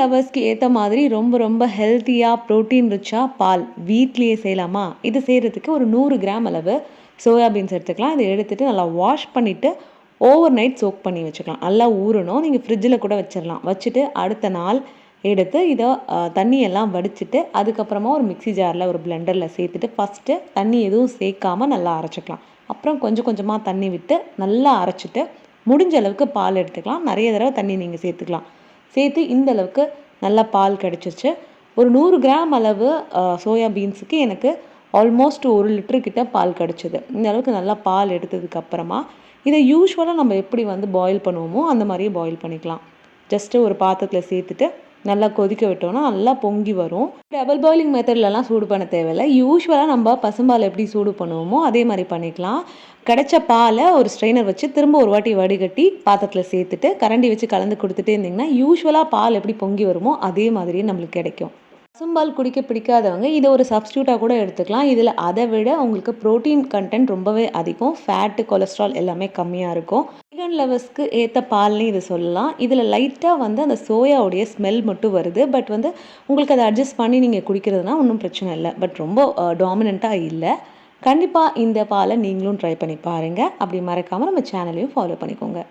லவர்ஸ்க்கு ஏற்ற மாதிரி ரொம்ப ரொம்ப ஹெல்த்தியாக ப்ரோட்டீன் ரிச்சாக பால் வீட்லேயே செய்யலாமா? இது செய்கிறதுக்கு ஒரு 100 கிராம் அளவு சோயாபீன்ஸ் எடுத்துக்கலாம். இதை எடுத்துகிட்டு நல்லா வாஷ் பண்ணிவிட்டு ஓவர் நைட் சோக் பண்ணி வச்சுக்கலாம். நல்லா ஊறணும். நீங்கள் ஃப்ரிட்ஜில் கூட வச்சிடலாம். வச்சுட்டு அடுத்த நாள் எடுத்து இதை தண்ணியெல்லாம் வடிச்சிட்டு அதுக்கப்புறமா ஒரு மிக்ஸி ஜாரில் ஒரு பிளெண்டரில் சேர்த்துட்டு ஃபஸ்ட்டு தண்ணி எதுவும் சேர்க்காம நல்லா அரைச்சிக்கலாம். அப்புறம் கொஞ்சம் கொஞ்சமாக தண்ணி விட்டு நல்லா அரைச்சிட்டு முடிஞ்ச அளவுக்கு பால் எடுத்துக்கலாம். நிறைய தடவை தண்ணி நீங்கள் சேர்த்துக்கலாம். சேர்த்து இந்த அளவுக்கு நல்லா பால் கிடச்சிருச்சு. ஒரு 100 கிராம் அளவு சோயா பீன்ஸுக்கு எனக்கு ஆல்மோஸ்ட் 1 லிட்டரு கிட்ட பால் கிடச்சிது. இந்த அளவுக்கு நல்லா பால் எடுத்ததுக்கப்புறமா இதை யூஸ்வலாக நம்ம எப்படி வந்து பாயில் பண்ணுவோமோ அந்த மாதிரியே பாயில் பண்ணிக்கலாம். ஜஸ்ட்டு ஒரு பாத்திரத்தில் சேர்த்துட்டு நல்லா கொதிக்க விட்டோம்னா நல்லா பொங்கி வரும். டபுள் பாயிலிங் மெத்தட்லலாம் சூடு பண்ண தேவையில்லை. யூஸ்வலாக நம்ம பசும்பால் எப்படி சூடு பண்ணுவோமோ அதே மாதிரி பண்ணிக்கலாம். கிடைச்ச பாலை ஒரு ஸ்ட்ரெயினர் வச்சு திரும்ப ஒரு வாட்டி வடிகட்டி பாத்திரத்தில் சேர்த்துட்டு கரண்டி வச்சு கலந்து கொடுத்துட்டே இருந்திங்கன்னா யூஸ்வலாக பால் எப்படி பொங்கி வருமோ அதே மாதிரியே நம்மளுக்கு கிடைக்கும். பசும்பால் குடிக்க பிடிக்காதவங்க இதை ஒரு சப்ஸ்டியூட்டாக கூட எடுத்துக்கலாம். இதில் அதை விட உங்களுக்கு ப்ரோட்டீன் கண்டென்ட் ரொம்பவே அதிகம். ஃபேட்டு, கொலஸ்ட்ரால் எல்லாமே கம்மியாக இருக்கும். வீகன் லவர்ஸ்க்கு ஏற்ற பால்னு இதை சொல்லலாம். இதில் லைட்டாக வந்து அந்த சோயாவுடைய ஸ்மெல் மட்டும் வருது. பட் வந்து உங்களுக்கு அதை அட்ஜஸ்ட் பண்ணி நீங்கள் குடிக்கிறதுனா ஒன்றும் பிரச்சனை இல்லை. பட் ரொம்ப டாமினண்ட்டாக இல்லை. கண்டிப்பாக இந்த பாலை நீங்களும் ட்ரை பண்ணி பாருங்கள். அப்படி மறக்காமல் நம்ம சேனலையும் ஃபாலோ பண்ணிக்கோங்க.